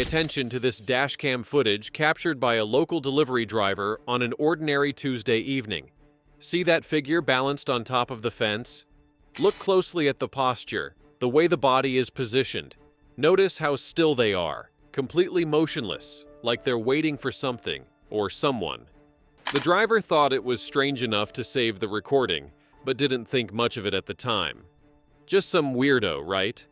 attention to this dashcam footage captured by a local delivery driver on an ordinary Tuesday evening. See that figure balanced on top of the fence? Look closely at the posture, the way the body is positioned. Notice how still they are, completely motionless, like they're waiting for something or someone. The driver thought it was strange enough to save the recording, but didn't think much of it at the time. Just some weirdo, right?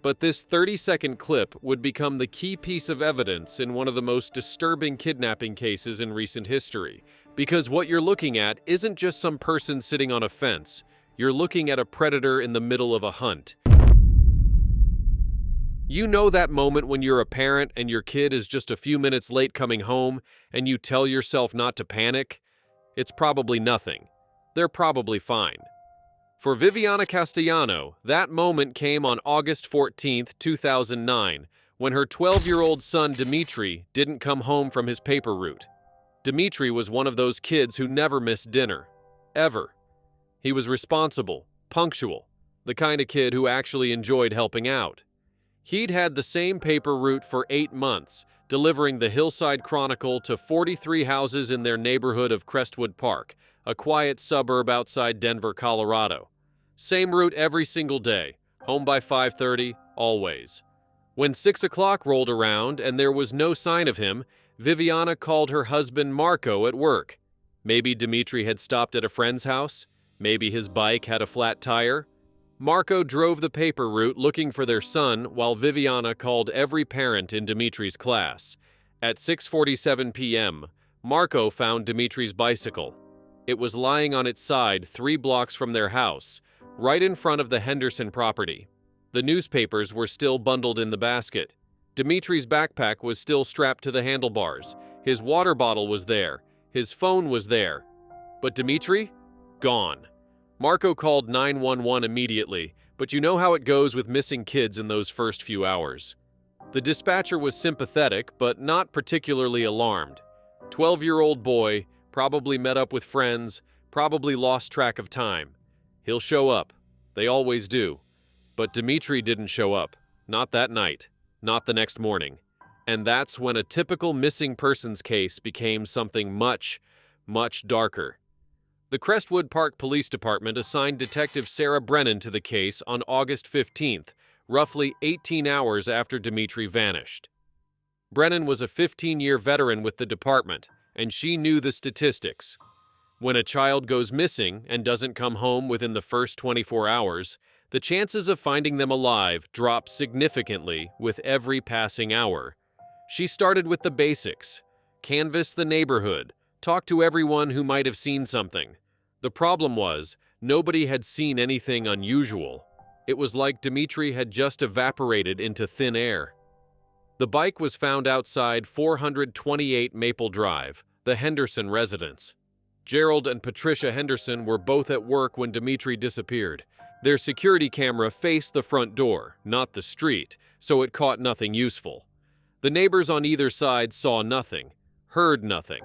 But this 30-second clip would become the key piece of evidence in one of the most disturbing kidnapping cases in recent history, because what you're looking at isn't just some person sitting on a fence. You're looking at a predator in the middle of a hunt. You know that moment when you're a parent and your kid is just a few minutes late coming home and you tell yourself not to panic? It's probably nothing. They're probably fine. For Viviana Castellano, that moment came on August 14, 2009, when her 12-year-old son Dimitri didn't come home from his paper route. Dimitri was one of those kids who never missed dinner. Ever. He was responsible, punctual, the kind of kid who actually enjoyed helping out. He'd had the same paper route for 8 months, delivering the Hillside Chronicle to 43 houses in their neighborhood of Crestwood Park, a quiet suburb outside Denver, Colorado. Same route every single day, home by 5:30, always. When 6 o'clock rolled around and there was no sign of him, Viviana called her husband Marco at work. Maybe Dimitri had stopped at a friend's house. Maybe his bike had a flat tire. Marco drove the paper route looking for their son while Viviana called every parent in Dimitri's class. At 6:47 p.m., Marco found Dimitri's bicycle. It was lying on its side 3 blocks from their house, right in front of the Henderson property. The newspapers were still bundled in the basket. Dimitri's backpack was still strapped to the handlebars. His water bottle was there. His phone was there. But Dimitri? Gone. Marco called 911 immediately, but you know how it goes with missing kids in those first few hours. The dispatcher was sympathetic, but not particularly alarmed. 12-year-old boy, probably met up with friends, probably lost track of time. He'll show up. They always do. But Dimitri didn't show up. Not that night. Not the next morning. And that's when a typical missing persons case became something much, much darker. The Crestwood Park Police Department assigned Detective Sarah Brennan to the case on August 15th, roughly 18 hours after Dimitri vanished. Brennan was a 15-year veteran with the department, and she knew the statistics. When a child goes missing and doesn't come home within the first 24 hours, the chances of finding them alive drop significantly with every passing hour. She started with the basics. Canvass the neighborhood. Talk to everyone who might have seen something. The problem was, nobody had seen anything unusual. It was like Dimitri had just evaporated into thin air. The bike was found outside 428 Maple Drive, the Henderson residence. Gerald and Patricia Henderson were both at work when Dimitri disappeared. Their security camera faced the front door, not the street, so it caught nothing useful. The neighbors on either side saw nothing, heard nothing.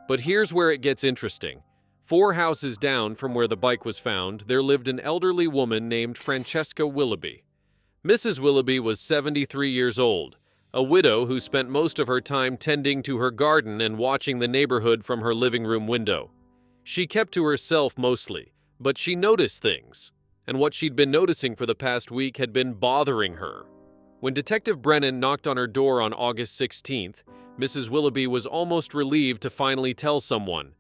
But here's where it gets interesting. 4 houses down from where the bike was found, there lived an elderly woman named Francesca Willoughby. Mrs. Willoughby was 73 years old, a widow who spent most of her time tending to her garden and watching the neighborhood from her living room window. She kept to herself mostly, but she noticed things, and what she'd been noticing for the past week had been bothering her. When Detective Brennan knocked on her door on August 16th, Mrs. Willoughby was almost relieved to finally tell someone.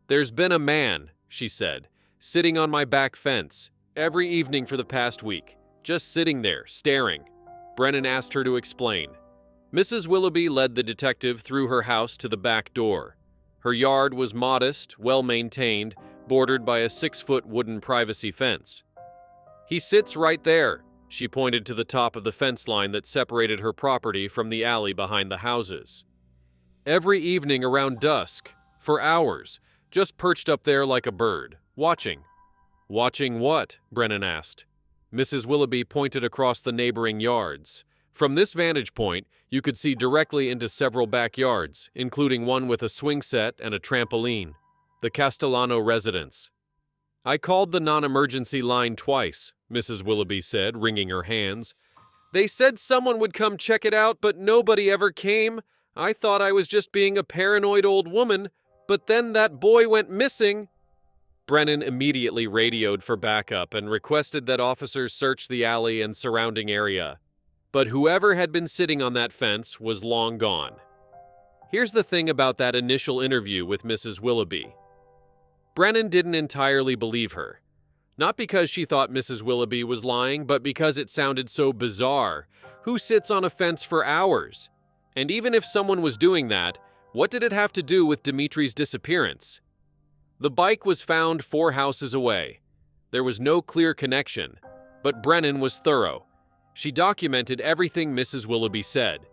"There's been a man," she said, "sitting on my back fence, every evening for the past week, just sitting there, staring." Brennan asked her to explain. Mrs. Willoughby led the detective through her house to the back door. Her yard was modest, well-maintained, bordered by a 6-foot wooden privacy fence. "He sits right there," she pointed to the top of the fence line that separated her property from the alley behind the houses. "Every evening around dusk, for hours, just perched up there like a bird, watching." "Watching what?" Brennan asked. Mrs. Willoughby pointed across the neighboring yards. From this vantage point, you could see directly into several backyards, including one with a swing set and a trampoline. The Castellano residence. "I called the non-emergency line twice," Mrs. Willoughby said, wringing her hands. They said someone would come check it out, but nobody ever came. I thought I was just being a paranoid old woman, but then that boy went missing." Brennan immediately radioed for backup and requested that officers search the alley and surrounding area. But whoever had been sitting on that fence was long gone. Here's the thing about that initial interview with Mrs. Willoughby. Brennan didn't entirely believe her. Not because she thought Mrs. Willoughby was lying, but because it sounded so bizarre. Who sits on a fence for hours? And even if someone was doing that, what did it have to do with Dimitri's disappearance? The bike was found 4 houses away. There was no clear connection, but Brennan was thorough. She documented everything Mrs. Willoughby said.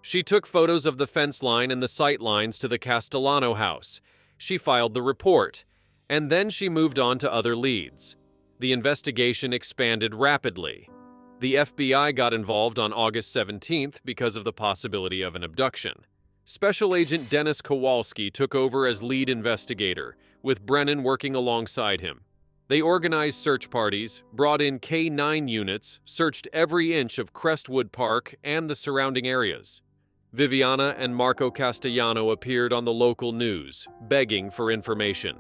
She took photos of the fence line and the sight lines to the Castellano house. She filed the report, and then she moved on to other leads. The investigation expanded rapidly. The FBI got involved on August 17th because of the possibility of an abduction. Special Agent Dennis Kowalski took over as lead investigator, with Brennan working alongside him. They organized search parties, brought in K-9 units, searched every inch of Crestwood Park and the surrounding areas. Viviana and Marco Castellano appeared on the local news, begging for information.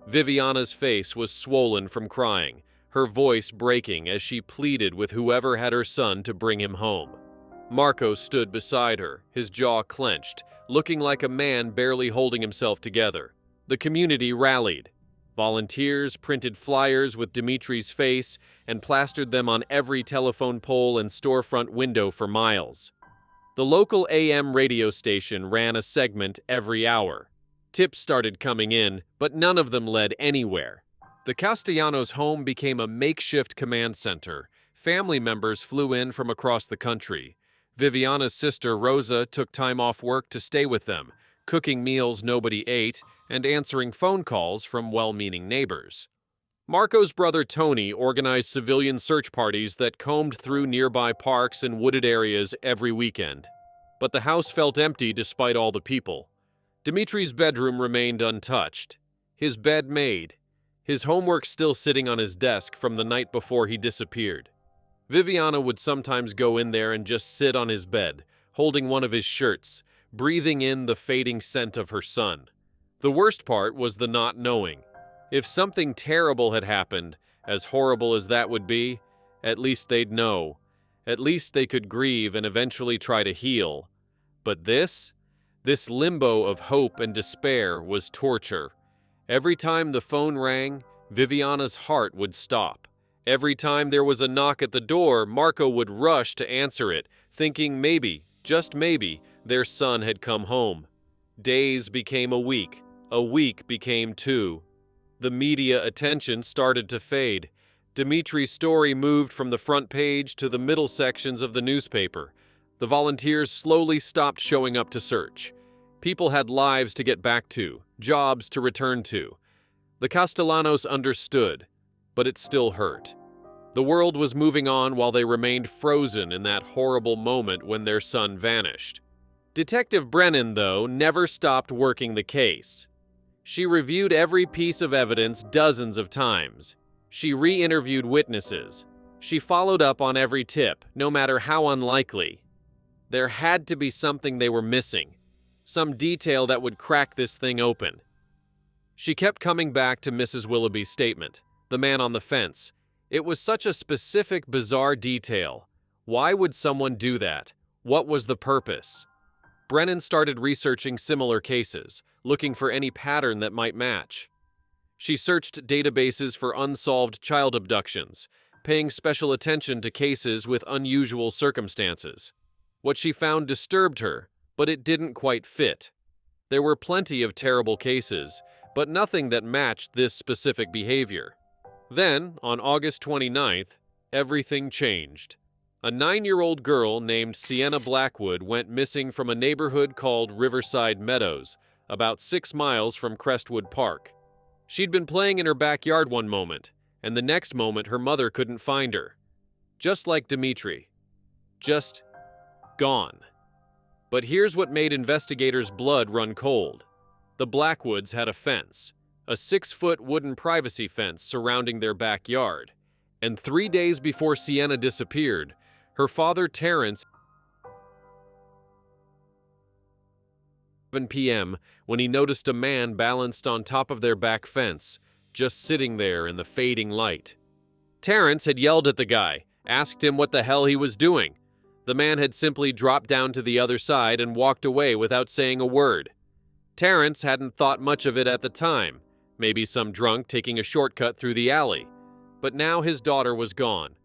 Viviana's face was swollen from crying, her voice breaking as she pleaded with whoever had her son to bring him home. Marco stood beside her, his jaw clenched, looking like a man barely holding himself together. The community rallied. Volunteers printed flyers with Dimitri's face and plastered them on every telephone pole and storefront window for miles. The local AM radio station ran a segment every hour. Tips started coming in, but none of them led anywhere. The Castellanos' home became a makeshift command center. Family members flew in from across the country. Viviana's sister Rosa took time off work to stay with them, cooking meals nobody ate and answering phone calls from well-meaning neighbors. Marco's brother Tony organized civilian search parties that combed through nearby parks and wooded areas every weekend. But the house felt empty despite all the people. Dimitri's bedroom remained untouched. His bed made. His homework still sitting on his desk from the night before he disappeared. Viviana would sometimes go in there and just sit on his bed, holding one of his shirts, breathing in the fading scent of her son. The worst part was the not knowing. If something terrible had happened, as horrible as that would be, at least they'd know. At least they could grieve and eventually try to heal. But this limbo of hope and despair was torture. Every time the phone rang, Viviana's heart would stop. Every time there was a knock at the door, Marco would rush to answer it, thinking maybe, just maybe, their son had come home. Days became a week became 2. The media attention started to fade. Dimitri's story moved from the front page to the middle sections of the newspaper. The volunteers slowly stopped showing up to search. People had lives to get back to, jobs to return to. The Castellanos understood, but it still hurt. The world was moving on while they remained frozen in that horrible moment when their son vanished. Detective Brennan, though, never stopped working the case. She reviewed every piece of evidence dozens of times. She re-interviewed witnesses. She followed up on every tip, no matter how unlikely. There had to be something they were missing, some detail that would crack this thing open. She kept coming back to Mrs. Willoughby's statement, the man on the fence. It was such a specific, bizarre detail. Why would someone do that? What was the purpose? Brennan started researching similar cases, looking for any pattern that might match. She searched databases for unsolved child abductions, paying special attention to cases with unusual circumstances. What she found disturbed her, but it didn't quite fit. There were plenty of terrible cases, but nothing that matched this specific behavior. Then, on August 29th, everything changed. A 9-year-old girl named Sienna Blackwood went missing from a neighborhood called Riverside Meadows, about 6 miles from Crestwood Park. She'd been playing in her backyard one moment, and the next moment her mother couldn't find her. Just like Dimitri. Just gone. But here's what made investigators' blood run cold. The Blackwoods had a fence, a 6-foot wooden privacy fence surrounding their backyard, and 3 days before Sienna disappeared, Her father, Terrence, 7 p.m. when he noticed a man balanced on top of their back fence, just sitting there in the fading light. Terrence had yelled at the guy, asked him what the hell he was doing. The man had simply dropped down to the other side and walked away without saying a word. Terrence hadn't thought much of it at the time, maybe some drunk taking a shortcut through the alley. But now his daughter was gone.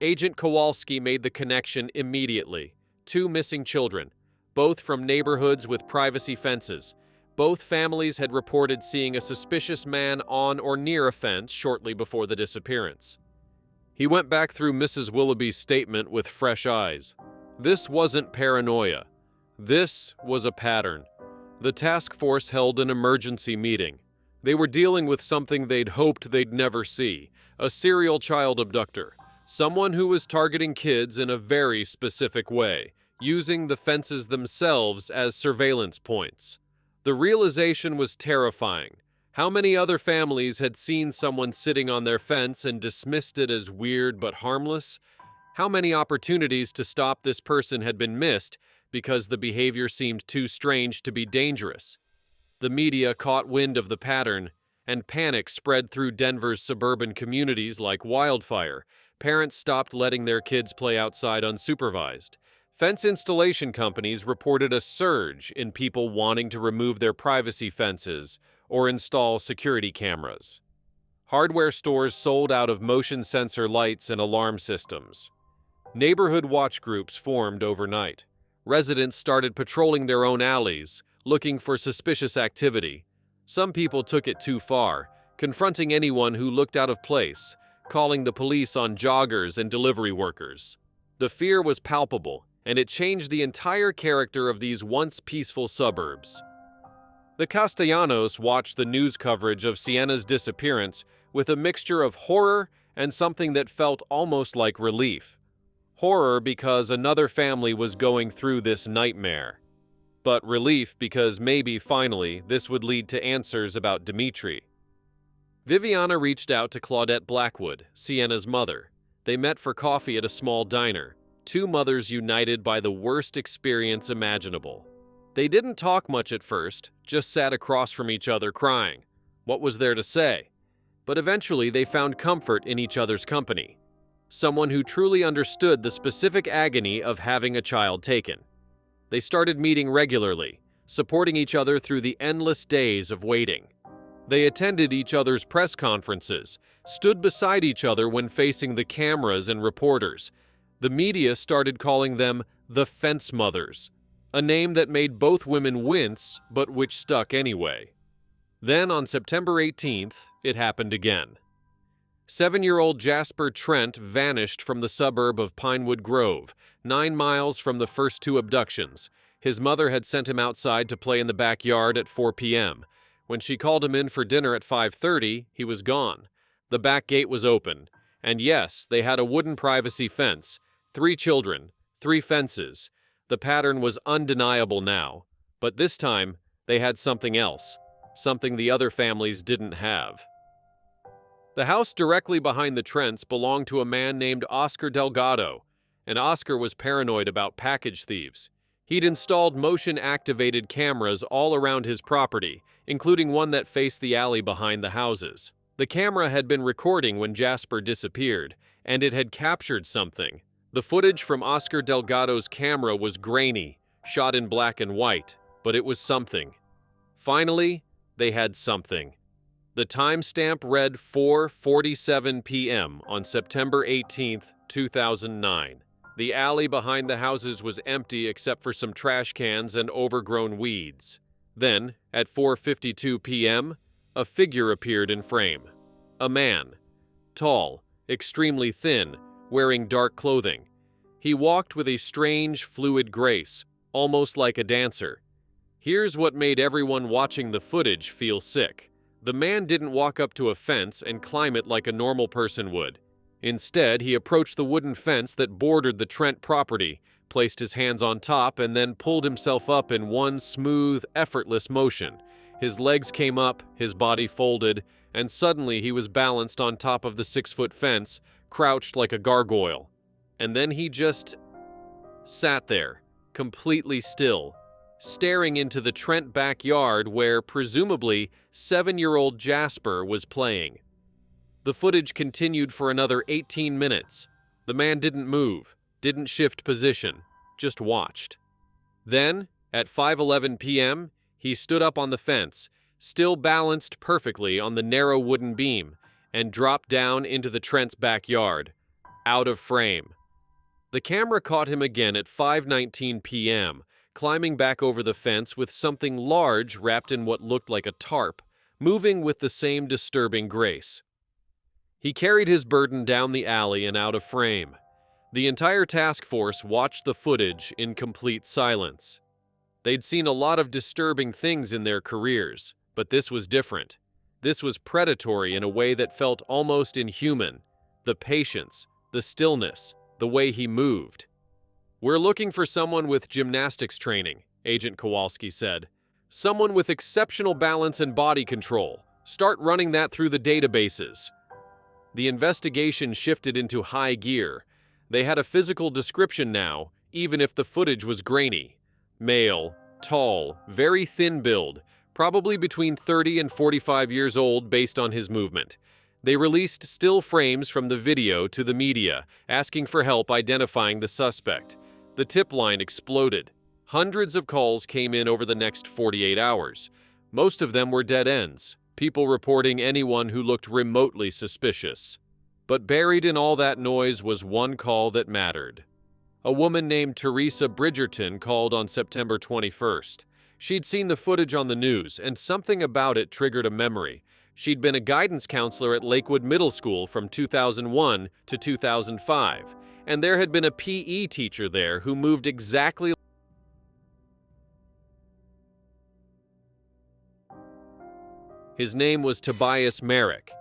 Agent Kowalski made the connection immediately. 2 missing children, both from neighborhoods with privacy fences. Both families had reported seeing a suspicious man on or near a fence shortly before the disappearance. He went back through Mrs. Willoughby's statement with fresh eyes. This wasn't paranoia. This was a pattern. The task force held an emergency meeting. They were dealing with something they'd hoped they'd never see, a serial child abductor, someone who was targeting kids in a very specific way, using the fences themselves as surveillance points. The realization was terrifying. How many other families had seen someone sitting on their fence and dismissed it as weird but harmless? How many opportunities to stop this person had been missed because the behavior seemed too strange to be dangerous? The media caught wind of the pattern, and panic spread through Denver's suburban communities like wildfire. Parents stopped letting their kids play outside unsupervised. Fence installation companies reported a surge in people wanting to remove their privacy fences or install security cameras. Hardware stores sold out of motion sensor lights and alarm systems. Neighborhood watch groups formed overnight. Residents started patrolling their own alleys, looking for suspicious activity. Some people took it too far, confronting anyone who looked out of place, calling the police on joggers and delivery workers. The fear was palpable, and it changed the entire character of these once peaceful suburbs. The Castellanos watched the news coverage of Sienna's disappearance with a mixture of horror and something that felt almost like relief. Horror because another family was going through this nightmare. But relief because maybe, finally, this would lead to answers about Dimitri. Viviana reached out to Claudette Blackwood, Sienna's mother. They met for coffee at a small diner, 2 mothers united by the worst experience imaginable. They didn't talk much at first, just sat across from each other crying. What was there to say? But eventually they found comfort in each other's company. Someone who truly understood the specific agony of having a child taken. They started meeting regularly, supporting each other through the endless days of waiting. They attended each other's press conferences, stood beside each other when facing the cameras and reporters. The media started calling them the Fence Mothers, a name that made both women wince, but which stuck anyway. Then on September 18th, it happened again. 7-year-old Jasper Trent vanished from the suburb of Pinewood Grove, 9 miles from the first 2 abductions. His mother had sent him outside to play in the backyard at 4 p.m. When she called him in for dinner at 5:30, he was gone. The back gate was open, and yes, they had a wooden privacy fence, 3 children, 3 fences. The pattern was undeniable now, but this time they had something else, something the other families didn't have. The house directly behind the Trents belonged to a man named Oscar Delgado, and Oscar was paranoid about package thieves. He'd installed motion-activated cameras all around his property, including one that faced the alley behind the houses. The camera had been recording when Jasper disappeared, and it had captured something. The footage from Oscar Delgado's camera was grainy, shot in black and white, but it was something. Finally, they had something. The timestamp read 4:47 p.m. on September 18, 2009. The alley behind the houses was empty except for some trash cans and overgrown weeds. Then, at 4:52 p.m., a figure appeared in frame. A man. Tall, extremely thin, wearing dark clothing. He walked with a strange, fluid grace, almost like a dancer. Here's what made everyone watching the footage feel sick. The man didn't walk up to a fence and climb it like a normal person would. Instead, he approached the wooden fence that bordered the Trent property, placed his hands on top, and then pulled himself up in one smooth, effortless motion. His legs came up, his body folded, and suddenly he was balanced on top of the 6-foot fence, crouched like a gargoyle. And then he just sat there, completely still, staring into the Trent backyard where, presumably, 7-year-old Jasper was playing. The footage continued for another 18 minutes. The man didn't move, didn't shift position, just watched. Then, at 5:11 p.m., he stood up on the fence, still balanced perfectly on the narrow wooden beam, and dropped down into the Trent's backyard, out of frame. The camera caught him again at 5:19 p.m., climbing back over the fence with something large wrapped in what looked like a tarp, moving with the same disturbing grace. He carried his burden down the alley and out of frame. The entire task force watched the footage in complete silence. They'd seen a lot of disturbing things in their careers, but this was different. This was predatory in a way that felt almost inhuman. The patience, the stillness, the way he moved. "We're looking for someone with gymnastics training," Agent Kowalski said. "Someone with exceptional balance and body control. Start running that through the databases." The investigation shifted into high gear. They had a physical description now, even if the footage was grainy. Male, tall, very thin build, probably between 30 and 45 years old based on his movement. They released still frames from the video to the media, asking for help identifying the suspect. The tip line exploded. Hundreds of calls came in over the next 48 hours. Most of them were dead ends, people reporting anyone who looked remotely suspicious. But buried in all that noise was one call that mattered. A woman named Teresa Bridgerton called on September 21st. She'd seen the footage on the news, and something about it triggered a memory. She'd been a guidance counselor at Lakewood Middle School from 2001 to 2005, and there had been a PE teacher there who moved exactly. His name was Tobias Merrick.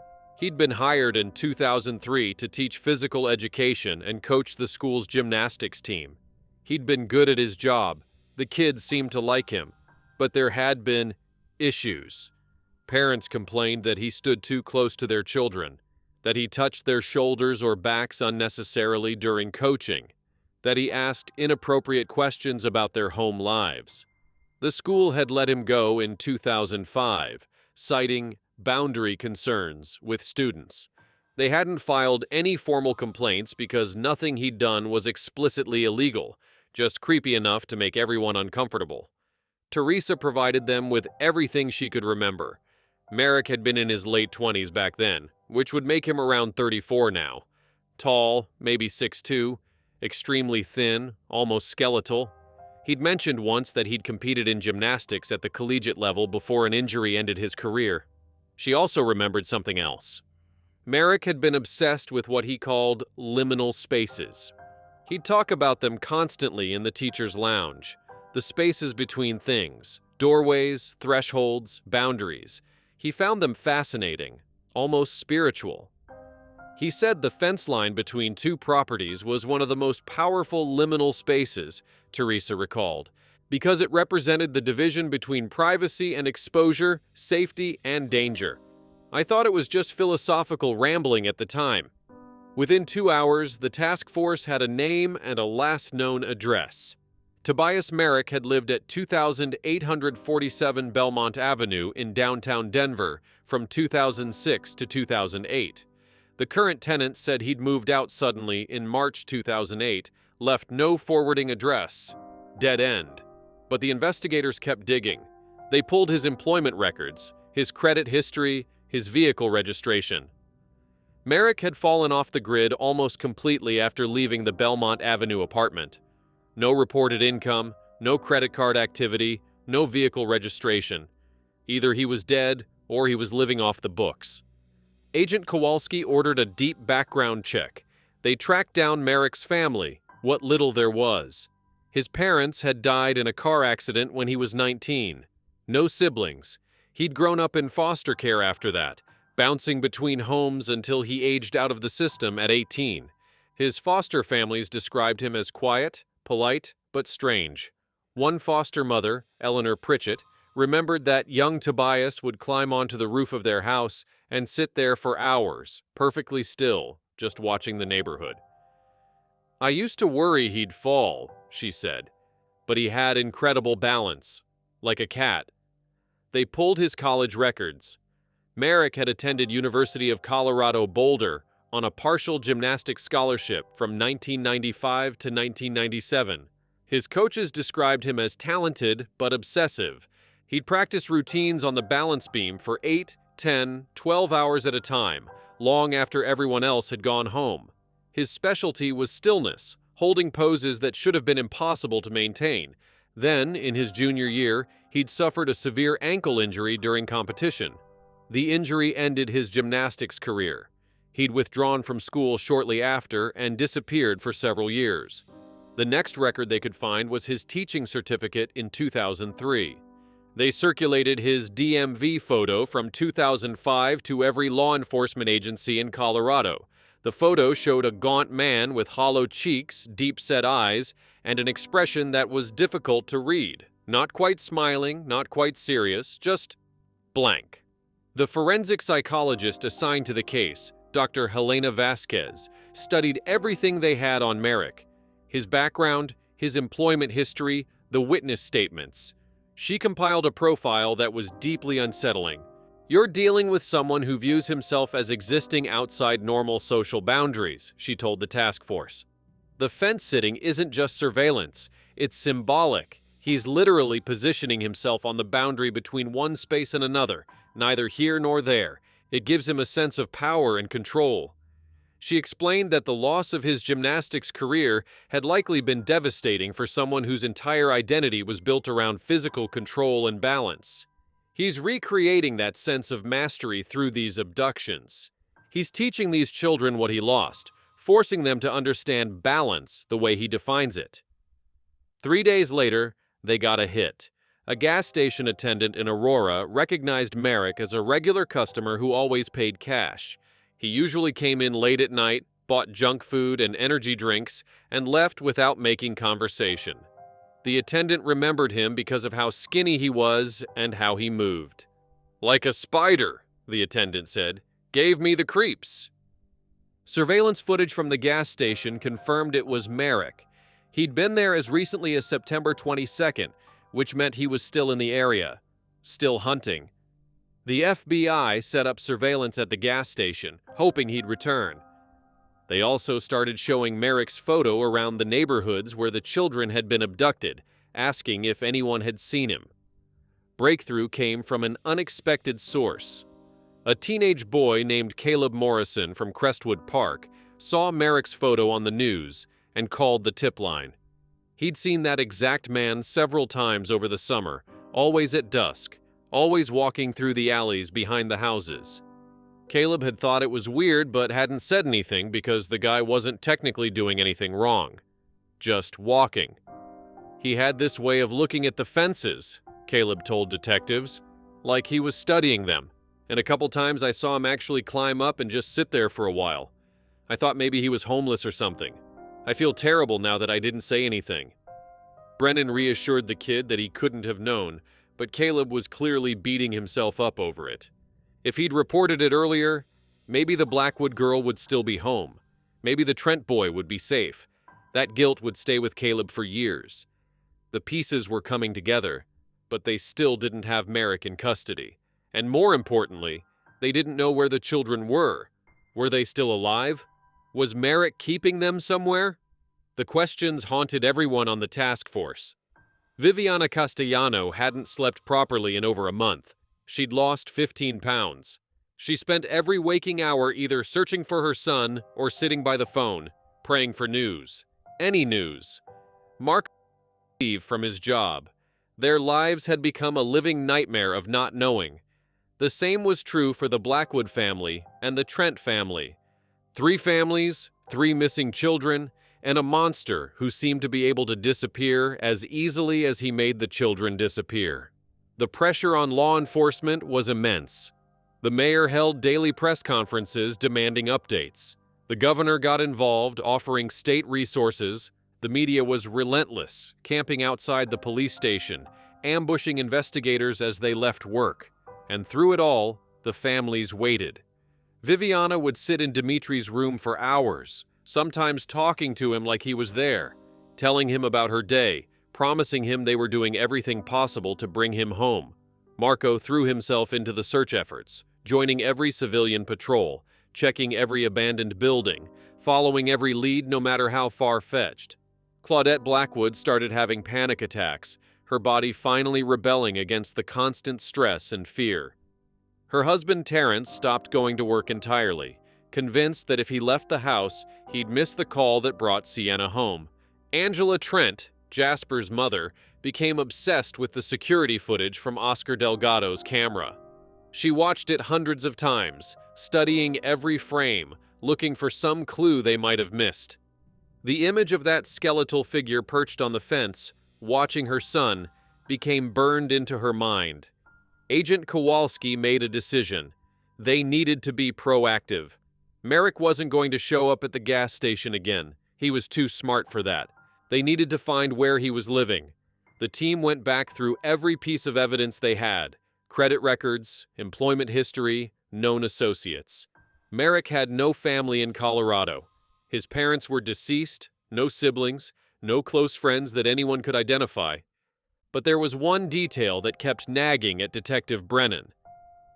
He'd been hired in 2003 to teach physical education and coach the school's gymnastics team. He'd been good at his job. The kids seemed to like him. But there had been issues. Parents complained that he stood too close to their children, that he touched their shoulders or backs unnecessarily during coaching, that he asked inappropriate questions about their home lives. The school had let him go in 2005, citing boundary concerns with students. They hadn't filed any formal complaints because nothing he'd done was explicitly illegal, just creepy enough to make everyone uncomfortable. Teresa provided them with everything she could remember. Merrick had been in his late 20s back then, which would make him around 34 now. Tall, maybe 6'2", extremely thin, almost skeletal. He'd mentioned once that he'd competed in gymnastics at the collegiate level before an injury ended his career. She also remembered something else. Merrick had been obsessed with what he called liminal spaces. He'd talk about them constantly in the teacher's lounge, the spaces between things, doorways, thresholds, boundaries. He found them fascinating, almost spiritual. He said the fence line between two properties was one of the most powerful liminal spaces, Teresa recalled, because it represented the division between privacy and exposure, safety and danger. I thought it was just philosophical rambling at the time. Within 2 hours, the task force had a name and a last known address. Tobias Merrick had lived at 2847 Belmont Avenue in downtown Denver from 2006 to 2008. The current tenant said he'd moved out suddenly in March 2008, left no forwarding address. Dead end. But the investigators kept digging. They pulled his employment records, his credit history, his vehicle registration. Merrick had fallen off the grid almost completely after leaving the Belmont Avenue apartment. No reported income, no credit card activity, no vehicle registration. Either he was dead or he was living off the books. Agent Kowalski ordered a deep background check. They tracked down Merrick's family, what little there was. His parents had died in a car accident when he was 19. No siblings. He'd grown up in foster care after that, bouncing between homes until he aged out of the system at 18. His foster families described him as quiet, polite, but strange. One foster mother, Eleanor Pritchett, remembered that young Tobias would climb onto the roof of their house and sit there for hours, perfectly still, just watching the neighborhood. "I used to worry he'd fall," she said, "but he had incredible balance, like a cat." They pulled his college records. Merrick had attended University of Colorado Boulder on a partial gymnastics scholarship from 1995 to 1997. His coaches described him as talented but obsessive. He'd practice routines on the balance beam for 8, 10, 12 hours at a time, long after everyone else had gone home. His specialty was stillness, holding poses that should have been impossible to maintain. Then, in his junior year, he'd suffered a severe ankle injury during competition. The injury ended his gymnastics career. He'd withdrawn from school shortly after and disappeared for several years. The next record they could find was his teaching certificate in 2003. They circulated his DMV photo from 2005 to every law enforcement agency in Colorado. The photo showed a gaunt man with hollow cheeks, deep-set eyes, and an expression that was difficult to read. Not quite smiling, not quite serious, just blank. The forensic psychologist assigned to the case, Dr. Helena Vasquez, studied everything they had on Merrick: his background, his employment history, the witness statements. She compiled a profile that was deeply unsettling. "You're dealing with someone who views himself as existing outside normal social boundaries," she told the task force. "The fence-sitting isn't just surveillance, it's symbolic. He's literally positioning himself on the boundary between one space and another, neither here nor there. It gives him a sense of power and control." She explained that the loss of his gymnastics career had likely been devastating for someone whose entire identity was built around physical control and balance. He's recreating that sense of mastery through these abductions. He's teaching these children what he lost, forcing them to understand balance the way he defines it. 3 days later, they got a hit. A gas station attendant in Aurora recognized Merrick as a regular customer who always paid cash. He usually came in late at night, bought junk food and energy drinks, and left without making conversation. The attendant remembered him because of how skinny he was and how he moved. "Like a spider," the attendant said. "Gave me the creeps." Surveillance footage from the gas station confirmed it was Merrick. He'd been there as recently as September 22nd, which meant he was still in the area, still hunting. The FBI set up surveillance at the gas station, hoping he'd return. They also started showing Merrick's photo around the neighborhoods where the children had been abducted, asking if anyone had seen him. Breakthrough came from an unexpected source. A teenage boy named Caleb Morrison from Crestwood Park saw Merrick's photo on the news and called the tip line. He'd seen that exact man several times over the summer, always at dusk, always walking through the alleys behind the houses. Caleb had thought it was weird but hadn't said anything because the guy wasn't technically doing anything wrong. Just walking. He had this way of looking at the fences, Caleb told detectives, like he was studying them, and a couple times I saw him actually climb up and just sit there for a while. I thought maybe he was homeless or something. I feel terrible now that I didn't say anything. Brennan reassured the kid that he couldn't have known, but Caleb was clearly beating himself up over it. If he'd reported it earlier, maybe the Blackwood girl would still be home. Maybe the Trent boy would be safe. That guilt would stay with Caleb for years. The pieces were coming together, but they still didn't have Merrick in custody. And more importantly, they didn't know where the children were. Were they still alive? Was Merrick keeping them somewhere? The questions haunted everyone on the task force. Viviana Castellano hadn't slept properly in over a month. She'd lost 15 pounds. She spent every waking hour either searching for her son or sitting by the phone, praying for news. Any news. Mark leave from his job. Their lives had become a living nightmare of not knowing. The same was true for the Blackwood family and the Trent family. 3 families, 3 missing children, and a monster who seemed to be able to disappear as easily as he made the children disappear. The pressure on law enforcement was immense. The mayor held daily press conferences demanding updates. The governor got involved, offering state resources. The media was relentless, camping outside the police station, ambushing investigators as they left work. And through it all, the families waited. Viviana would sit in Dimitri's room for hours, sometimes talking to him like he was there, telling him about her day, promising him they were doing everything possible to bring him home. Marco threw himself into the search efforts, joining every civilian patrol, checking every abandoned building, following every lead no matter how far-fetched. Claudette Blackwood started having panic attacks, her body finally rebelling against the constant stress and fear. Her husband Terrence stopped going to work entirely, convinced that if he left the house, he'd miss the call that brought Sienna home. Angela Trent, Jasper's mother, became obsessed with the security footage from Oscar Delgado's camera. She watched it hundreds of times, studying every frame, looking for some clue they might have missed. The image of that skeletal figure perched on the fence, watching her son, became burned into her mind. Agent Kowalski made a decision. They needed to be proactive. Merrick wasn't going to show up at the gas station again. He was too smart for that. They needed to find where he was living. The team went back through every piece of evidence they had: credit records, employment history, known associates. Merrick had no family in Colorado. His parents were deceased, no siblings, no close friends that anyone could identify. But there was one detail that kept nagging at Detective Brennan.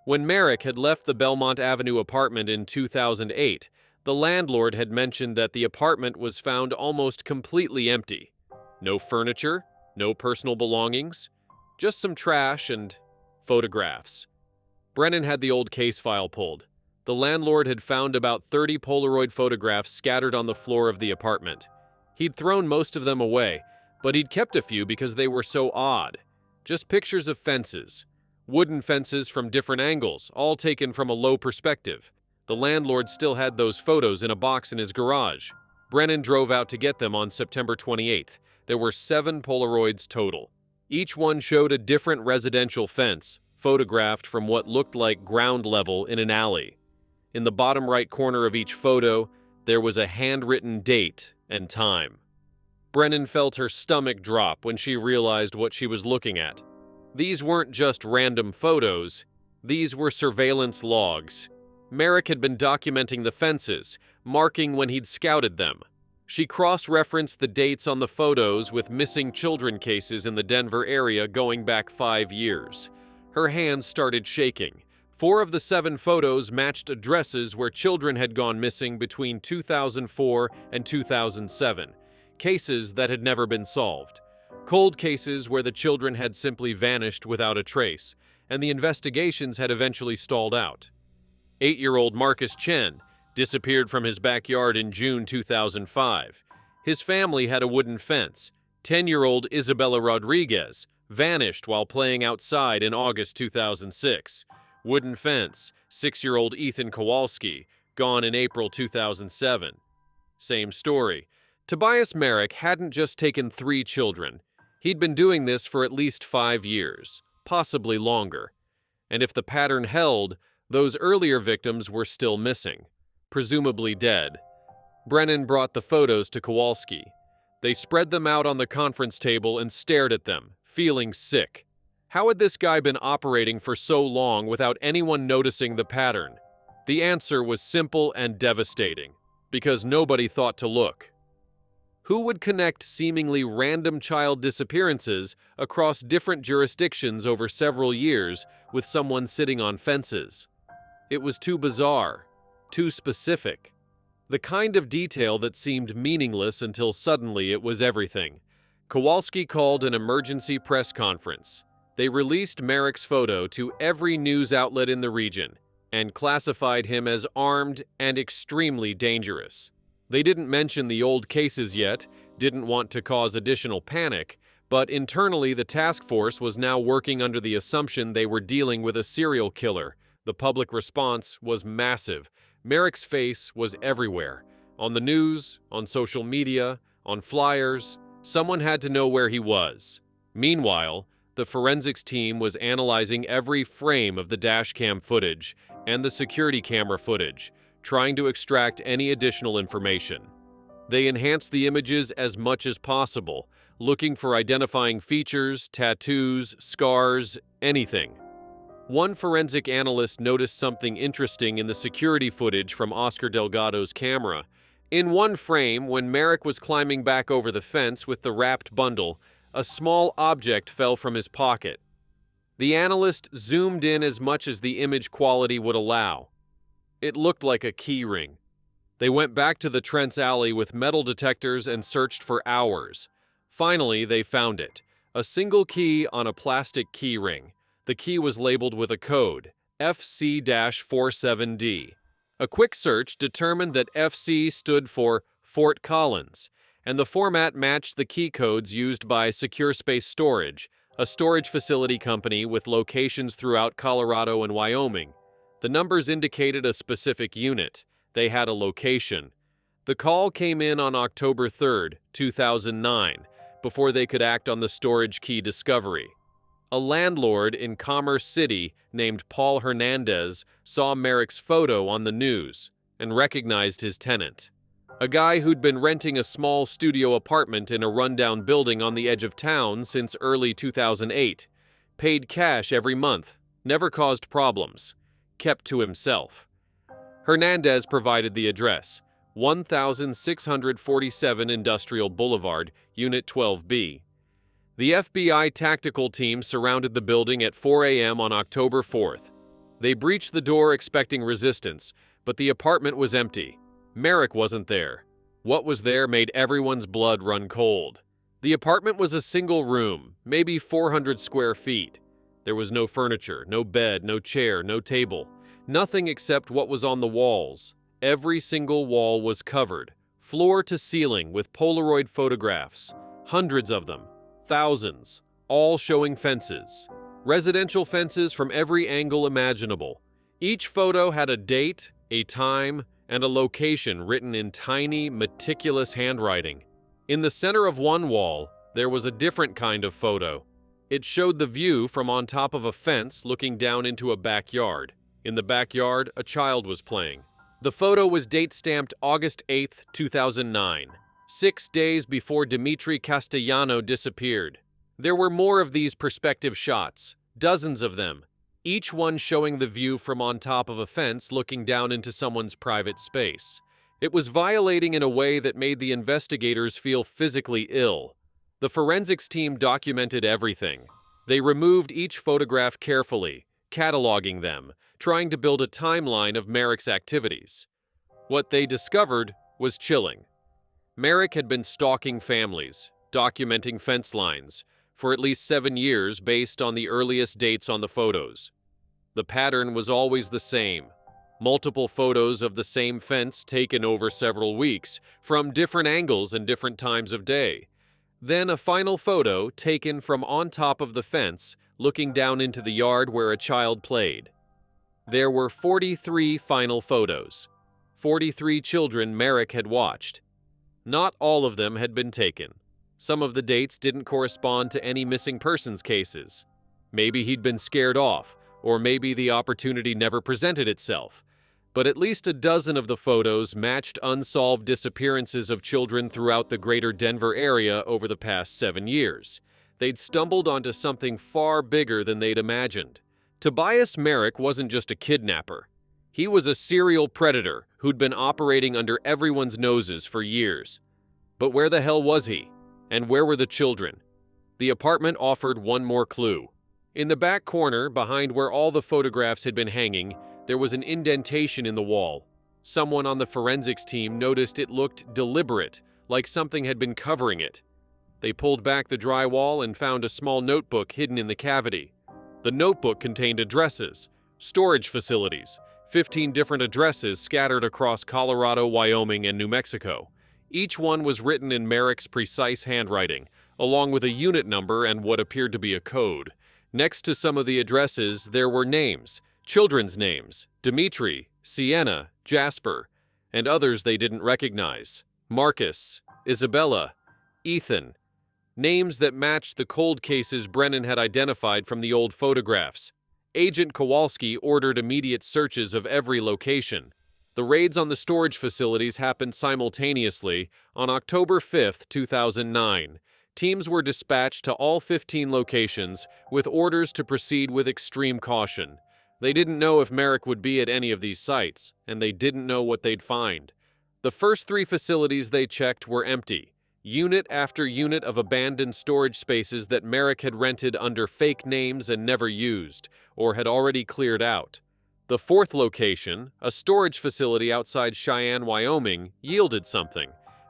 When Merrick had left the Belmont Avenue apartment in 2008, the landlord had mentioned that the apartment was found almost completely empty. No furniture, no personal belongings, just some trash and photographs. Brennan had the old case file pulled. The landlord had found about 30 Polaroid photographs scattered on the floor of the apartment. He'd thrown most of them away, but he'd kept a few because they were so odd. Just pictures of fences. Wooden fences from different angles, all taken from a low perspective. The landlord still had those photos in a box in his garage. Brennan drove out to get them on September 28th. There were 7 Polaroids total. Each one showed a different residential fence, photographed from what looked like ground level in an alley. In the bottom right corner of each photo, there was a handwritten date and time. Brennan felt her stomach drop when she realized what she was looking at. These weren't just random photos, these were surveillance logs. Merrick had been documenting the fences, marking when he'd scouted them. She cross-referenced the dates on the photos with missing children cases in the Denver area going back 5 years. Her hands started shaking. 4 of the 7 photos matched addresses where children had gone missing between 2004 and 2007, cases that had never been solved. Cold cases where the children had simply vanished without a trace, and the investigations had eventually stalled out. 8-year-old Marcus Chen disappeared from his backyard in June 2005. His family had a wooden fence. 10-year-old Isabella Rodriguez vanished while playing outside in August 2006. Wooden fence. 6-year-old Ethan Kowalski, gone in April 2007. Same story. Tobias Merrick hadn't just taken 3 children. He'd been doing this for at least 5 years, possibly longer. And if the pattern held, those earlier victims were still missing, presumably dead. Brennan brought the photos to Kowalski. They spread them out on the conference table and stared at them, feeling sick. How had this guy been operating for so long without anyone noticing the pattern? The answer was simple and devastating, because nobody thought to look. Who would connect seemingly random child disappearances across different jurisdictions over several years with someone sitting on fences? It was too bizarre, too specific. The kind of detail that seemed meaningless until suddenly it was everything. Kowalski called an emergency press conference. They released Merrick's photo to every news outlet in the region and classified him as armed and extremely dangerous. They didn't mention the old cases yet, didn't want to cause additional panic, but internally the task force was now working under the assumption they were dealing with a serial killer. The public response was massive. Merrick's face was everywhere. On the news, on social media, on flyers. Someone had to know where he was. Meanwhile, the forensics team was analyzing every frame of the dashcam footage and the security camera footage, trying to extract any additional information. They enhanced the images as much as possible, looking for identifying features, tattoos, scars, anything. One forensic analyst noticed something interesting in the security footage from Oscar Delgado's camera. In one frame, when Merrick was climbing back over the fence with the wrapped bundle, a small object fell from his pocket. The analyst zoomed in as much as the image quality would allow. It looked like a key ring. They went back to the Trent's alley with metal detectors and searched for hours. Finally, they found it. A single key on a plastic key ring. The key was labeled with a code, FC-47D. A quick search determined that FC stood for Fort Collins, and the format matched the key codes used by Secure Space Storage, a storage facility company with locations throughout Colorado and Wyoming. The numbers indicated a specific unit. They had a location. The call came in on October 3, 2009, before they could act on the storage key discovery. A landlord in Commerce City named Paul Hernandez saw Merrick's photo on the news and recognized his tenant. A guy who'd been renting a small studio apartment in a rundown building on the edge of town since early 2008, paid cash every month, never caused problems, kept to himself. Hernandez provided the address, 1647 Industrial Boulevard, Unit 12B. The FBI tactical team surrounded the building at 4 a.m. on October 4th. They breached the door expecting resistance, but the apartment was empty. Merrick wasn't there. What was there made everyone's blood run cold. The apartment was a single room, maybe 400 square feet. There was no furniture, no bed, no chair, no table. Nothing except what was on the walls. Every single wall was covered, floor to ceiling, with Polaroid photographs. Hundreds of them. Thousands. All showing fences. Residential fences from every angle imaginable. Each photo had a date, a time, and a location written in tiny, meticulous handwriting. In the center of one wall, there was a different kind of photo. It showed the view from on top of a fence looking down into a backyard. In the backyard, a child was playing. The photo was date-stamped August 8, 2009, 6 days before Dimitri Castellano disappeared. There were more of these perspective shots, dozens of them, each one showing the view from on top of a fence looking down into someone's private space. It was violating in a way that made the investigators feel physically ill. The forensics team documented everything. They removed each photograph carefully, cataloging them, trying to build a timeline of Merrick's activities. What they discovered was chilling. Merrick had been stalking families, documenting fence lines, for at least 7 years based on the earliest dates on the photos. The pattern was always the same. Multiple photos of the same fence taken over several weeks, from different angles and different times of day. Then a final photo taken from on top of the fence, looking down into the yard where a child played. There were 43 final photos. 43 children Merrick had watched. Not all of them had been taken. Some of the dates didn't correspond to any missing persons cases. Maybe he'd been scared off, or maybe the opportunity never presented itself. But at least a dozen of the photos matched unsolved disappearances of children throughout the greater Denver area over the past 7 years. They'd stumbled onto something far bigger than they'd imagined. Tobias Merrick wasn't just a kidnapper. He was a serial predator who'd been operating under everyone's noses for years. But where the hell was he? And where were the children? The apartment offered one more clue. In the back corner, behind where all the photographs had been hanging, there was an indentation in the wall. Someone on the forensics team noticed it looked deliberate, like something had been covering it. They pulled back the drywall and found a small notebook hidden in the cavity. The notebook contained addresses, storage facilities, 15 different addresses scattered across Colorado, Wyoming, and New Mexico. Each one was written in Merrick's precise handwriting, along with a unit number and what appeared to be a code. Next to some of the addresses, there were names, children's names, Dimitri, Sienna, Jasper, and others they didn't recognize. Marcus, Isabella, Ethan. Names that matched the cold cases Brennan had identified from the old photographs. Agent Kowalski ordered immediate searches of every location. The raids on the storage facilities happened simultaneously on October 5, 2009. Teams were dispatched to all 15 locations with orders to proceed with extreme caution. They didn't know if Merrick would be at any of these sites, and they didn't know what they'd find. The first 3 facilities they checked were empty, unit after unit of abandoned storage spaces that Merrick had rented under fake names and never used, or had already cleared out. The 4th location, a storage facility outside Cheyenne, Wyoming, yielded something,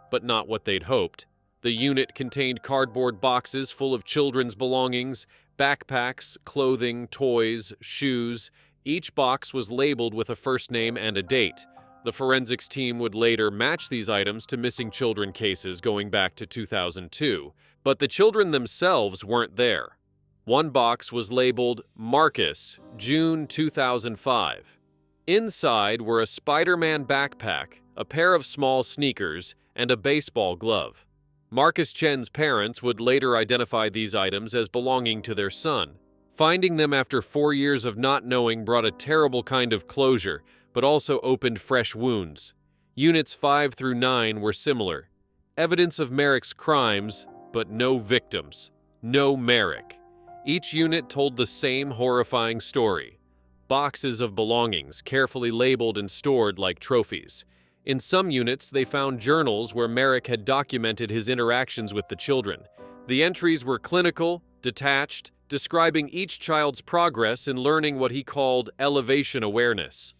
but not what they'd hoped. The unit contained cardboard boxes full of children's belongings, backpacks, clothing, toys, shoes. Each box was labeled with a first name and a date. The forensics team would later match these items to missing children cases going back to 2002, but the children themselves weren't there. One box was labeled Marcus, June 2005. Inside were a Spider-Man backpack, a pair of small sneakers, and a baseball glove. Marcus Chen's parents would later identify these items as belonging to their son. Finding them after 4 years of not knowing brought a terrible kind of closure, but also opened fresh wounds. Units 5 through 9 were similar. Evidence of Merrick's crimes, but no victims. No Merrick. Each unit told the same horrifying story. Boxes of belongings, carefully labeled and stored like trophies. In some units, they found journals where Merrick had documented his interactions with the children. The entries were clinical, detached, describing each child's progress in learning what he called elevation awareness.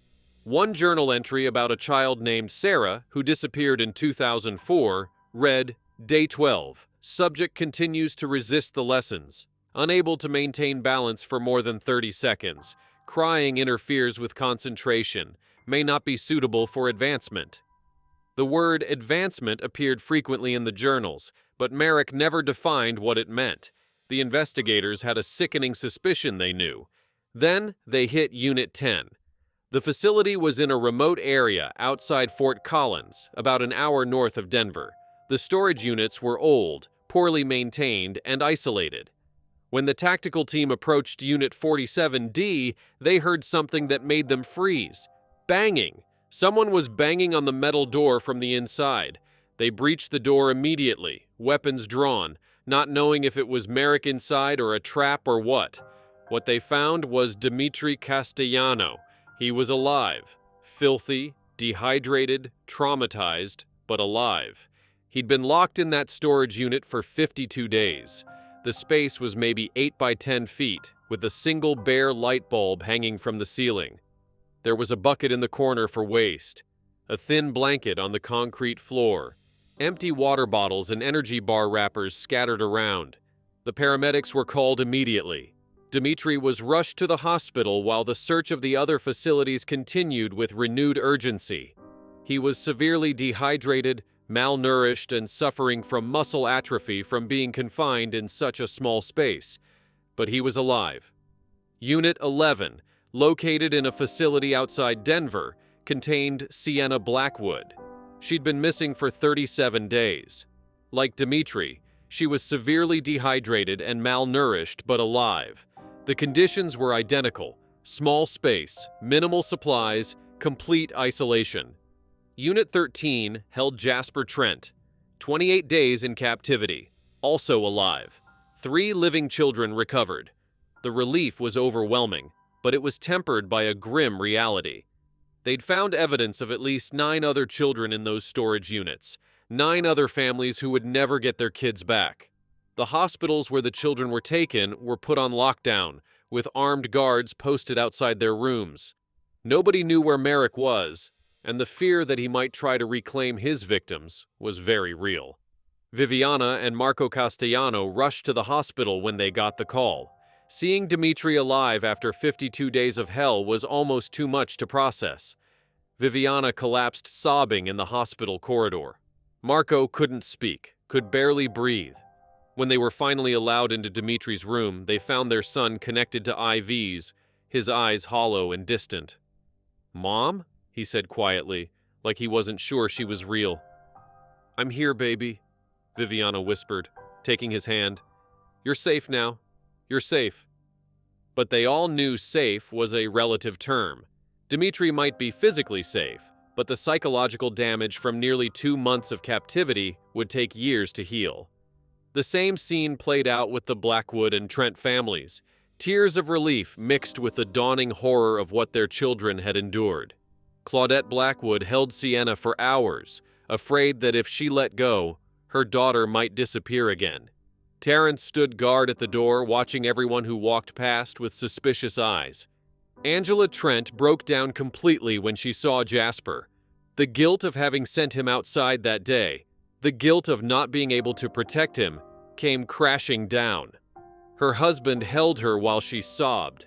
One journal entry about a child named Sarah, who disappeared in 2004, read, Day 12. Subject continues to resist the lessons. Unable to maintain balance for more than 30 seconds. Crying interferes with concentration. May not be suitable for advancement. The word advancement appeared frequently in the journals, but Merrick never defined what it meant. The investigators had a sickening suspicion they knew. Then they hit Unit 10. The facility was in a remote area outside Fort Collins, about an hour north of Denver. The storage units were old, poorly maintained, and isolated. When the tactical team approached Unit 47D, they heard something that made them freeze. Banging. Someone was banging on the metal door from the inside. They breached the door immediately, weapons drawn, not knowing if it was Merrick inside or a trap or what. What they found was Dimitri Castellano. He was alive, filthy, dehydrated, traumatized, but alive. He'd been locked in that storage unit for 52 days. The space was maybe 8 by 10 feet, with a single bare light bulb hanging from the ceiling. There was a bucket in the corner for waste, a thin blanket on the concrete floor, empty water bottles and energy bar wrappers scattered around. The paramedics were called immediately. Dimitri was rushed to the hospital while the search of the other facilities continued with renewed urgency. He was severely dehydrated, malnourished, and suffering from muscle atrophy from being confined in such a small space. But he was alive. Unit 11, located in a facility outside Denver, contained Sienna Blackwood. She'd been missing for 37 days. Like Dimitri, she was severely dehydrated and malnourished but alive. The conditions were identical: small space, minimal supplies, complete isolation. Unit 13 held Jasper Trent, 28 days in captivity, also alive. 3 living children recovered. The relief was overwhelming, but it was tempered by a grim reality. They'd found evidence of at least 9 other children in those storage units, 9 other families who would never get their kids back. The hospitals where the children were taken were put on lockdown, with armed guards posted outside their rooms. Nobody knew where Merrick was, and the fear that he might try to reclaim his victims was very real. Viviana and Marco Castellano rushed to the hospital when they got the call. Seeing Dimitri alive after 52 days of hell was almost too much to process. Viviana collapsed sobbing in the hospital corridor. Marco couldn't speak, could barely breathe. When they were finally allowed into Dimitri's room, they found their son connected to IVs, his eyes hollow and distant. "Mom?" he said quietly, like he wasn't sure she was real. "I'm here, baby," Viviana whispered, taking his hand. "You're safe now. You're safe." But they all knew safe was a relative term. Dimitri might be physically safe, but the psychological damage from nearly 2 months of captivity would take years to heal. The same scene played out with the Blackwood and Trent families, tears of relief mixed with the dawning horror of what their children had endured. Claudette Blackwood held Sienna for hours, afraid that if she let go, her daughter might disappear again. Terrence stood guard at the door, watching everyone who walked past with suspicious eyes. Angela Trent broke down completely when she saw Jasper. The guilt of having sent him outside that day, the guilt of not being able to protect him, came crashing down. Her husband held her while she sobbed.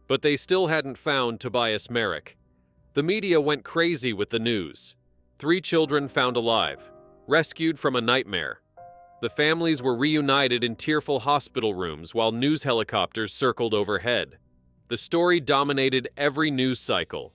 But they still hadn't found Tobias Merrick. The media went crazy with the news. 3 children found alive, rescued from a nightmare. The families were reunited in tearful hospital rooms while news helicopters circled overhead. The story dominated every news cycle.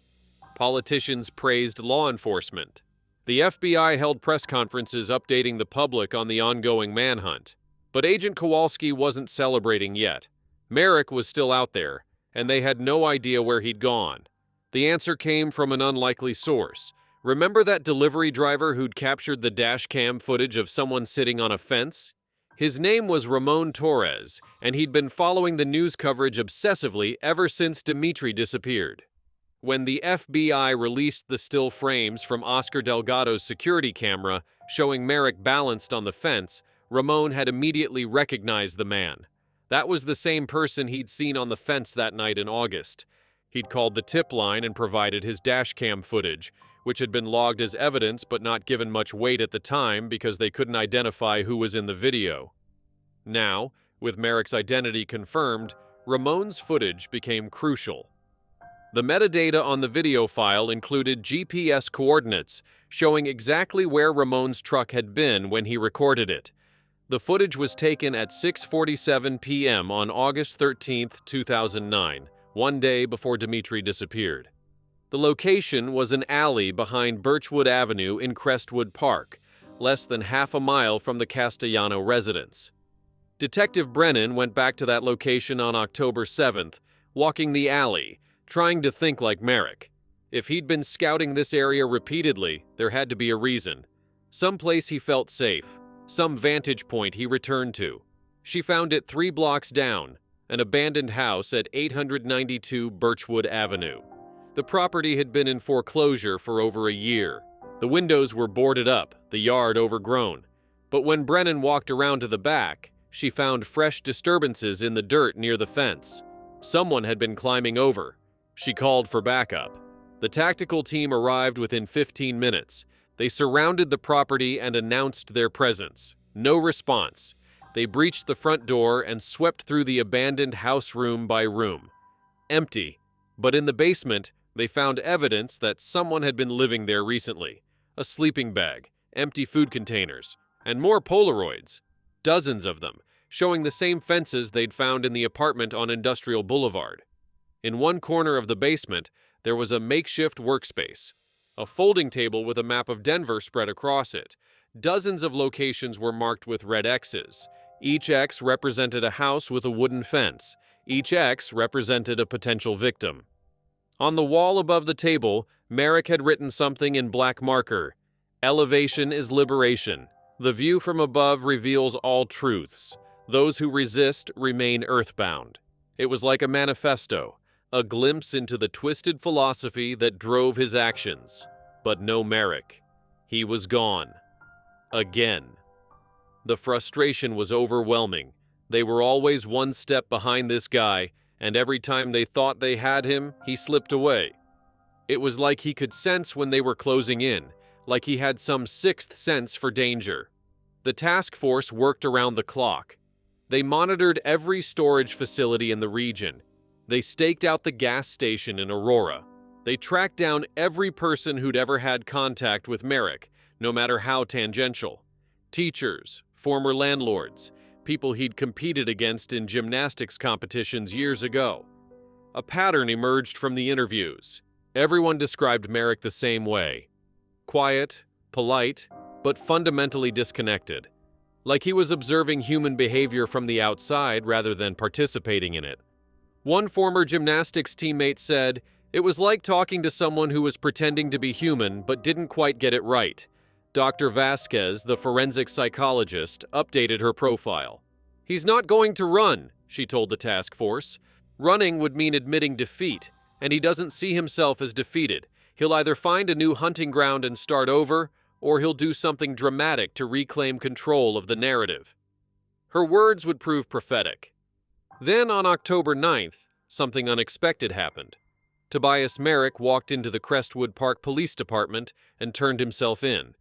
Politicians praised law enforcement. The FBI held press conferences updating the public on the ongoing manhunt. But Agent Kowalski wasn't celebrating yet. Merrick was still out there, and they had no idea where he'd gone. The answer came from an unlikely source. Remember that delivery driver who'd captured the dash cam footage of someone sitting on a fence? His name was Ramon Torres, and he'd been following the news coverage obsessively ever since Dimitri disappeared. When the FBI released the still frames from Oscar Delgado's security camera showing Merrick balanced on the fence, Ramon had immediately recognized the man. That was the same person he'd seen on the fence that night in August. He'd called the tip line and provided his dashcam footage, which had been logged as evidence but not given much weight at the time because they couldn't identify who was in the video. Now, with Merrick's identity confirmed, Ramon's footage became crucial. The metadata on the video file included GPS coordinates showing exactly where Ramon's truck had been when he recorded it. The footage was taken at 6:47 p.m. on August 13, 2009, one day before Dimitri disappeared. The location was an alley behind Birchwood Avenue in Crestwood Park, less than half a mile from the Castellano residence. Detective Brennan went back to that location on October 7th, walking the alley, trying to think like Merrick. If he'd been scouting this area repeatedly, there had to be a reason. Some place he felt safe, some vantage point he returned to. She found it 3 blocks down, an abandoned house at 892 Birchwood Avenue. The property had been in foreclosure for over a year. The windows were boarded up, the yard overgrown. But when Brennan walked around to the back, she found fresh disturbances in the dirt near the fence. Someone had been climbing over. She called for backup. The tactical team arrived within 15 minutes. They surrounded the property and announced their presence. No response. They breached the front door and swept through the abandoned house room by room. Empty. But in the basement, they found evidence that someone had been living there recently. A sleeping bag, empty food containers, and more Polaroids. Dozens of them, showing the same fences they'd found in the apartment on Industrial Boulevard. In one corner of the basement, there was a makeshift workspace. A folding table with a map of Denver spread across it. Dozens of locations were marked with red X's. Each X represented a house with a wooden fence. Each X represented a potential victim. On the wall above the table, Merrick had written something in black marker. Elevation is liberation. The view from above reveals all truths. Those who resist remain earthbound. It was like a manifesto, a glimpse into the twisted philosophy that drove his actions. But no Merrick. He was gone. Again. The frustration was overwhelming. They were always one step behind this guy, and every time they thought they had him, he slipped away. It was like he could sense when they were closing in, like he had some sixth sense for danger. The task force worked around the clock. They monitored every storage facility in the region. They staked out the gas station in Aurora. They tracked down every person who'd ever had contact with Merrick, no matter how tangential. Teachers, former landlords, people he'd competed against in gymnastics competitions years ago. A pattern emerged from the interviews. Everyone described Merrick the same way. Quiet, polite, but fundamentally disconnected. Like he was observing human behavior from the outside rather than participating in it. One former gymnastics teammate said, "It was like talking to someone who was pretending to be human but didn't quite get it right." Dr. Vasquez, the forensic psychologist, updated her profile. "He's not going to run," she told the task force. "Running would mean admitting defeat, and he doesn't see himself as defeated. He'll either find a new hunting ground and start over, or he'll do something dramatic to reclaim control of the narrative. Her words would prove prophetic. Then on October 9th, something unexpected happened. Tobias Merrick walked into the Crestwood Park Police Department and turned himself in.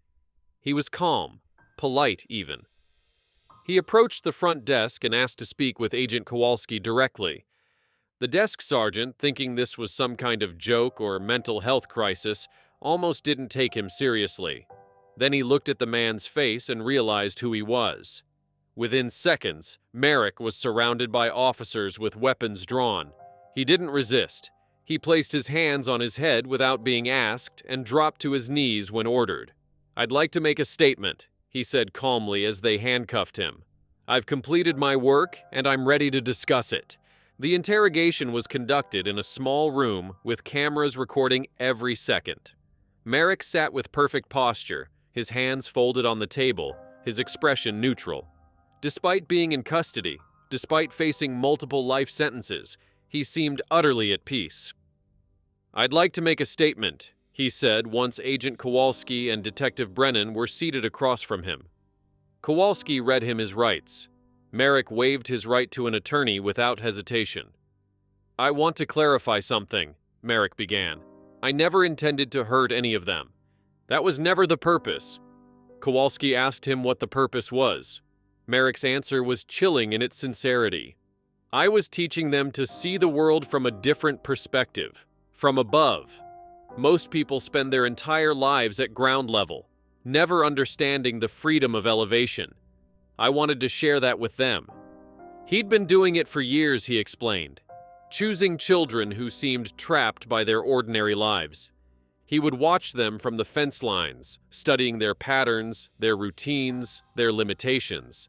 He was calm, polite even. He approached the front desk and asked to speak with Agent Kowalski directly. The desk sergeant, thinking this was some kind of joke or mental health crisis, almost didn't take him seriously. Then he looked at the man's face and realized who he was. Within seconds, Merrick was surrounded by officers with weapons drawn. He didn't resist. He placed his hands on his head without being asked and dropped to his knees when ordered. "I'd like to make a statement," he said calmly as they handcuffed him. "I've completed my work and I'm ready to discuss it." The interrogation was conducted in a small room with cameras recording every second. Merrick sat with perfect posture, his hands folded on the table, his expression neutral. Despite being in custody, despite facing multiple life sentences, he seemed utterly at peace. "I'd like to make a statement," he said once Agent Kowalski and Detective Brennan were seated across from him. Kowalski read him his rights. Merrick waived his right to an attorney without hesitation. "I want to clarify something," Merrick began. "I never intended to hurt any of them. That was never the purpose." Kowalski asked him what the purpose was. Merrick's answer was chilling in its sincerity. "I was teaching them to see the world from a different perspective, from above. Most people spend their entire lives at ground level, never understanding the freedom of elevation. I wanted to share that with them." He'd been doing it for years, he explained, choosing children who seemed trapped by their ordinary lives. He would watch them from the fence lines, studying their patterns, their routines, their limitations.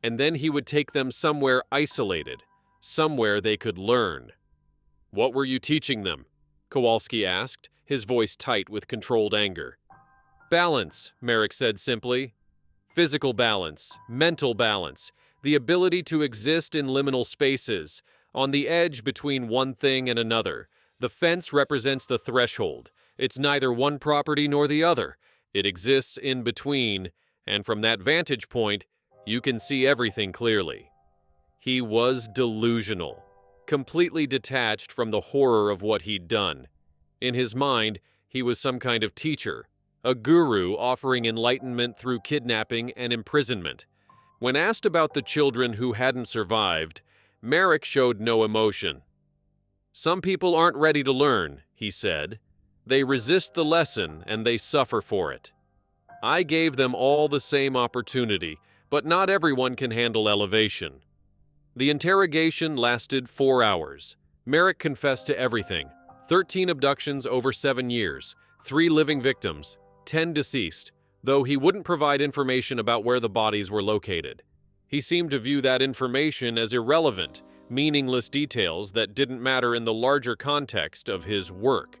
And then he would take them somewhere isolated, somewhere they could learn. "What were you teaching them?" Kowalski asked, his voice tight with controlled anger. "Balance," Merrick said simply. "Physical balance, mental balance, the ability to exist in liminal spaces, on the edge between one thing and another. The fence represents the threshold. It's neither one property nor the other. It exists in between, and from that vantage point, you can see everything clearly." He was delusional, completely detached from the horror of what he'd done. In his mind, he was some kind of teacher, a guru offering enlightenment through kidnapping and imprisonment. When asked about the children who hadn't survived, Merrick showed no emotion. "Some people aren't ready to learn," he said. "They resist the lesson and they suffer for it. I gave them all the same opportunity, but not everyone can handle elevation." The interrogation lasted 4 hours. Merrick confessed to everything: 13 abductions over 7 years, 3 living victims, 10 deceased, though he wouldn't provide information about where the bodies were located. He seemed to view that information as irrelevant, meaningless details that didn't matter in the larger context of his work.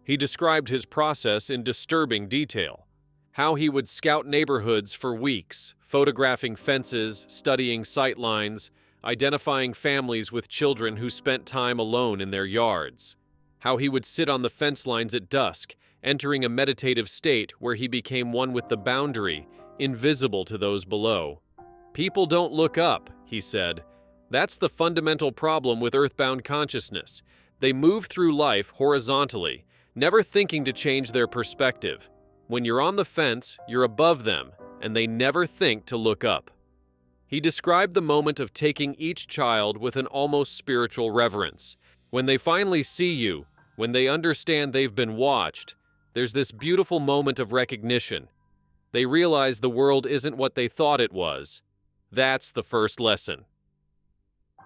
He described his process in disturbing detail: how he would scout neighborhoods for weeks, photographing fences, studying sightlines, identifying families with children who spent time alone in their yards. How he would sit on the fence lines at dusk, entering a meditative state where he became one with the boundary, invisible to those below. "People don't look up," he said. "That's the fundamental problem with earthbound consciousness. They move through life horizontally, never thinking to change their perspective. When you're on the fence, you're above them, and they never think to look up." He described the moment of taking each child with an almost spiritual reverence. When they finally see you, when they understand they've been watched, there's this beautiful moment of recognition. They realize the world isn't what they thought it was. That's the first lesson.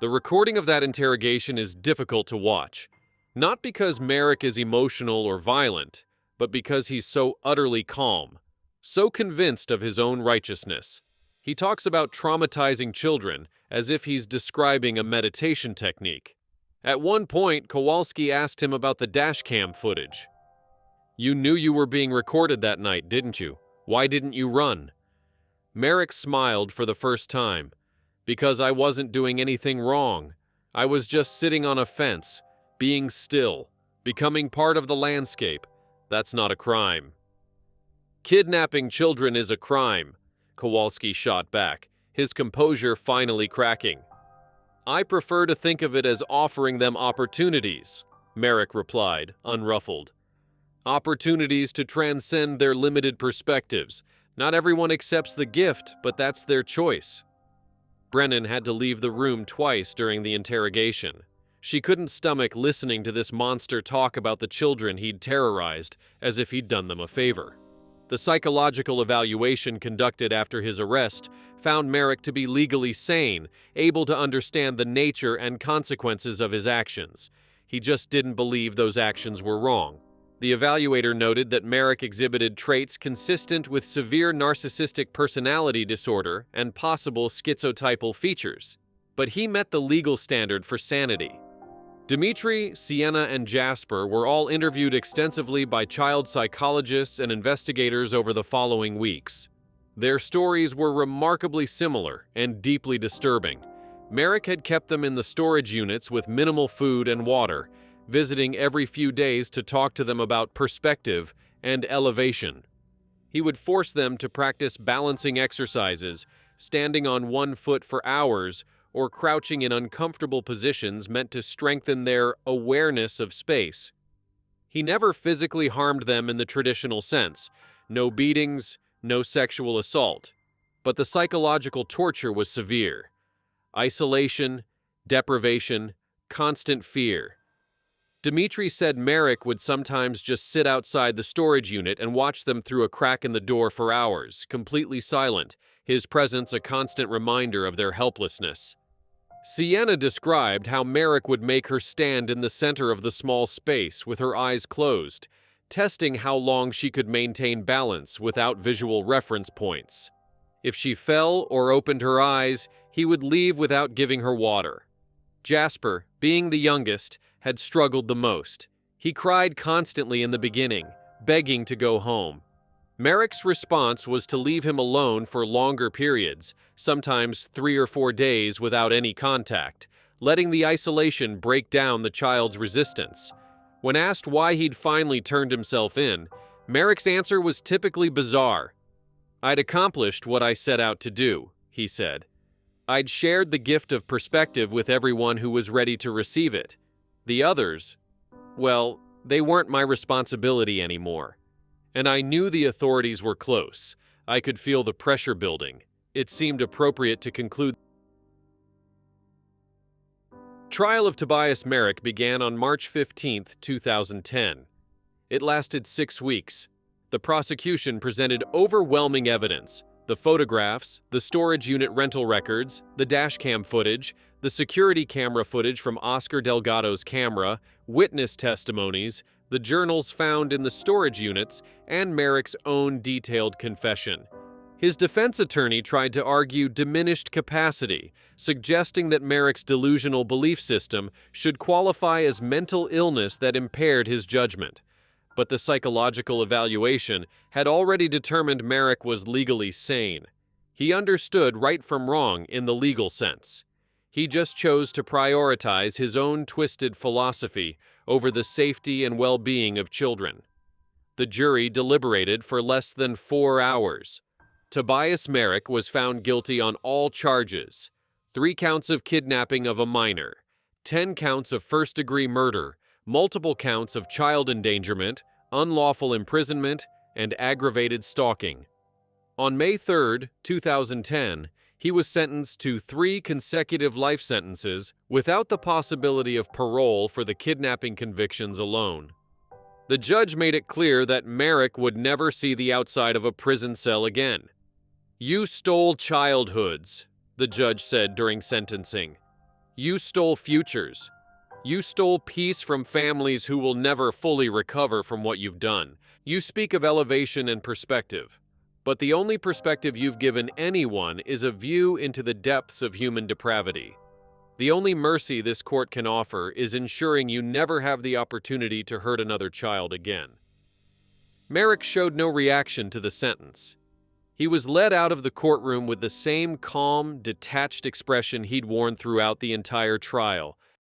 The recording of that interrogation is difficult to watch, not because Merrick is emotional or violent, but because he's so utterly calm, so convinced of his own righteousness. He talks about traumatizing children as if he's describing a meditation technique. At one point, Kowalski asked him about the dashcam footage. "You knew you were being recorded that night, didn't you? Why didn't you run?" Merrick smiled for the first time. "Because I wasn't doing anything wrong. I was just sitting on a fence, being still, becoming part of the landscape. That's not a crime." Kidnapping children is a crime, Kowalski shot back, his composure finally cracking. I prefer to think of it as offering them opportunities, Merrick replied, unruffled. Opportunities to transcend their limited perspectives. Not everyone accepts the gift, but that's their choice. Brennan had to leave the room twice during the interrogation. She couldn't stomach listening to this monster talk about the children he'd terrorized, as if he'd done them a favor. The psychological evaluation conducted after his arrest found Merrick to be legally sane, able to understand the nature and consequences of his actions. He just didn't believe those actions were wrong. The evaluator noted that Merrick exhibited traits consistent with severe narcissistic personality disorder and possible schizotypal features, but he met the legal standard for sanity. Dimitri, Sienna, and Jasper were all interviewed extensively by child psychologists and investigators over the following weeks. Their stories were remarkably similar and deeply disturbing. Merrick had kept them in the storage units with minimal food and water, visiting every few days to talk to them about perspective and elevation. He would force them to practice balancing exercises, standing on one foot for hours, or crouching in uncomfortable positions meant to strengthen their awareness of space. He never physically harmed them in the traditional sense. No beatings, no sexual assault. But the psychological torture was severe. Isolation, deprivation, constant fear. Dimitri said Merrick would sometimes just sit outside the storage unit and watch them through a crack in the door for hours, completely silent, his presence a constant reminder of their helplessness. Sienna described how Merrick would make her stand in the center of the small space with her eyes closed, testing how long she could maintain balance without visual reference points. If she fell or opened her eyes, he would leave without giving her water. Jasper, being the youngest, had struggled the most. He cried constantly in the beginning, begging to go home. Merrick's response was to leave him alone for longer periods, sometimes 3 or 4 days without any contact, letting the isolation break down the child's resistance. When asked why he'd finally turned himself in, Merrick's answer was typically bizarre. "I'd accomplished what I set out to do," he said. "I'd shared the gift of perspective with everyone who was ready to receive it. The others, well, they weren't my responsibility anymore. And I knew the authorities were close. I could feel the pressure building. It seemed appropriate to conclude." Trial of Tobias Merrick began on March 15, 2010. It lasted 6 weeks. The prosecution presented overwhelming evidence: the photographs, the storage unit rental records, the dashcam footage, the security camera footage from Oscar Delgado's camera, witness testimonies, the journals found in the storage units, and Merrick's own detailed confession. His defense attorney tried to argue diminished capacity, suggesting that Merrick's delusional belief system should qualify as mental illness that impaired his judgment. But the psychological evaluation had already determined Merrick was legally sane. He understood right from wrong in the legal sense. He just chose to prioritize his own twisted philosophy over the safety and well-being of children. The jury deliberated for less than 4 hours. Tobias Merrick was found guilty on all charges: 3 counts of kidnapping of a minor, 10 counts of first-degree murder, multiple counts of child endangerment, unlawful imprisonment, and aggravated stalking. On May 3, 2010, he was sentenced to 3 consecutive life sentences without the possibility of parole for the kidnapping convictions alone. The judge made it clear that Merrick would never see the outside of a prison cell again. "You stole childhoods," the judge said during sentencing. "You stole futures. You stole peace from families who will never fully recover from what you've done. You speak of elevation and perspective, but the only perspective you've given anyone is a view into the depths of human depravity. The only mercy this court can offer is ensuring you never have the opportunity to hurt another child again." Merrick showed no reaction to the sentence. He was led out of the courtroom with the same calm, detached expression he'd worn throughout the entire trial,